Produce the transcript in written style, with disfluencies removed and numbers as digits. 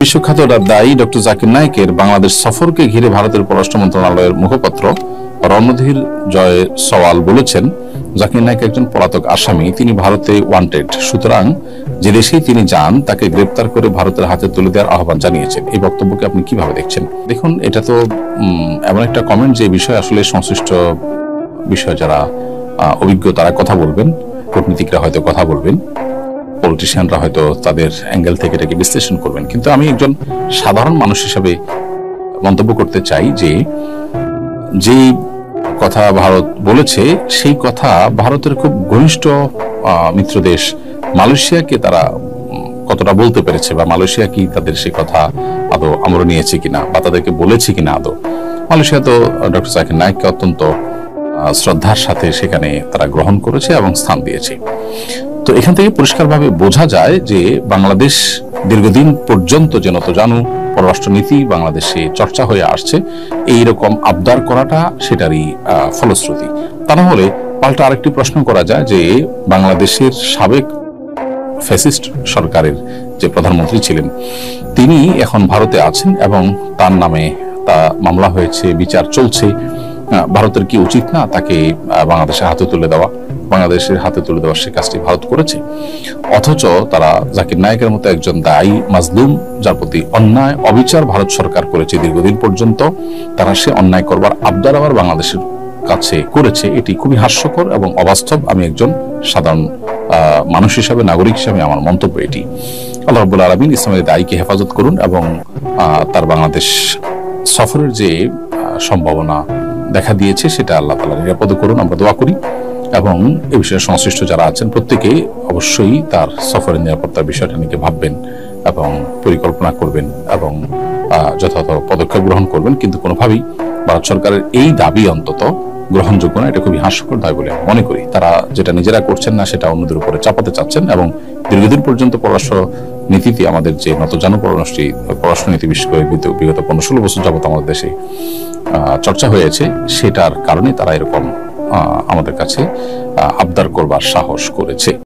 বিশ্বখ্যাত দায়ী ডক্টর জাকির নায়েকের বাংলাদেশ সফরকে ঘিরে ভারতের পররাষ্ট্র মন্ত্রণালয়ের মুখপাত্র রণধীর জয় সওয়াল বলেছেন, জাকির নায়েক একজন পলাতক আসামি, তিনি ভারতে ওয়ান্টেড, সুতরাং যে দেশেই তিনি যান তাকে গ্রেপ্তার করে ভারতের হাতে তুলে দেওয়ার আহ্বান জানিয়েছেন। এই বক্তব্যকে আপনি কিভাবে দেখছেন? দেখুন, এটা তো এমন একটা কমেন্ট যে বিষয়ে আসলে সংশ্লিষ্ট বিষয় যারা অভিজ্ঞ তারা কথা বলবেন, কূটনীতিকরা হয়তো কথা বলবেন, পলিটিশিয়ানরা হয়তো তাদের অ্যাঙ্গেল থেকে এটাকে বিশ্লেষণ করবেন। কিন্তু আমি একজন সাধারণ মানুষ হিসেবে মন্তব্য করতে চাই যে যেই কথা ভারত বলেছে সেই কথা ভারতের খুব ঘনিষ্ঠ মিত্র দেশ মালয়েশিয়াকে তারা কতটা বলতে পেরেছে, বা মালয়েশিয়া কি তাদের সে কথা আদৌ আমল নিয়েছে কিনা বা তাদেরকে বলেছে কিনা আদৌ। মালয়েশিয়া তো ডক্টর জাকির নায়েককে অত্যন্ত শ্রদ্ধার সাথে সেখানে তারা গ্রহণ করেছে এবং স্থান দিয়েছে। তো এখান থেকে পরিষ্কারভাবে বোঝা যায় যে বাংলাদেশ দীর্ঘদিন পর্যন্ত যে নতজানু পররাষ্ট্রনীতি বাংলাদেশে চর্চা হয়ে আসছে, এইরকম আবদার করাটা সেটারই ফলশ্রুতি। তা না হলে পাল্টা আরেকটি প্রশ্ন করা যায় যে বাংলাদেশের সাবেক ফ্যাসিস্ট সরকারের যে প্রধানমন্ত্রী ছিলেন তিনি এখন ভারতে আছেন এবং তার নামে তা মামলা হয়েছে, বিচার চলছে। ভারতের কি উচিত না তাকে বাংলাদেশের হাতে তুলে দেওয়া? বাংলাদেশের হাতে তুলে দেওয়ার সে কাজটি ভারত করেছে, অথচ তারা জাকির নায়েকের মতো একজন দায়ী মাজলুম, যার প্রতি অন্যায় অবিচার ভারত সরকার করেছে দীর্ঘদিন পর্যন্ত, তারা সে অন্যায় করবার আবদার আবার বাংলাদেশের কাছে করেছে। এটি খুবই হাস্যকর এবং অবাস্তব। আমি একজন সাধারণ মানুষ হিসাবে, নাগরিক হিসাবে আমার মন্তব্য এটি। আল্লাহ রাব্বুল আলামিন ইসলামের দায়ীকে হেফাজত করুন এবং তার বাংলাদেশ সফরের যে সম্ভাবনা দেখা দিয়েছে সেটা আল্লাহ তাআলা নিরাপদ করুন, আমরা দোয়া করি। এবং এ বিষয়ে সংশ্লিষ্ট যারা আছেন প্রত্যেকে অবশ্যই তার সফরের নিরাপত্তার বিষয়টা নিয়ে ভাববেন এবং পরিকল্পনা করবেন এবং যথাযথ পদক্ষেপ গ্রহণ করবেন। কিন্তু কোনোভাবেই ভারত সরকারের এই দাবি অন্তত গ্রহণযোগ্য না। এটা খুবই হাস্যকর দাবি বলে মনে করি। তারা যেটা নিজেরা করছেন না সেটা অন্যদের উপরে চাপাতে চাচ্ছেন এবং দীর্ঘদিন পর্যন্ত পররাষ্ট্র নীতিতে আমাদের যে নতজানু পররাষ্ট্রনীতি বিশেষ করে বিগত 15-16 বছর যাবত আমাদের দেশে চর্চা হয়েছে, সেটার কারণে তারা এরকম আমাদের কাছে আবদার করবার সাহস করেছে।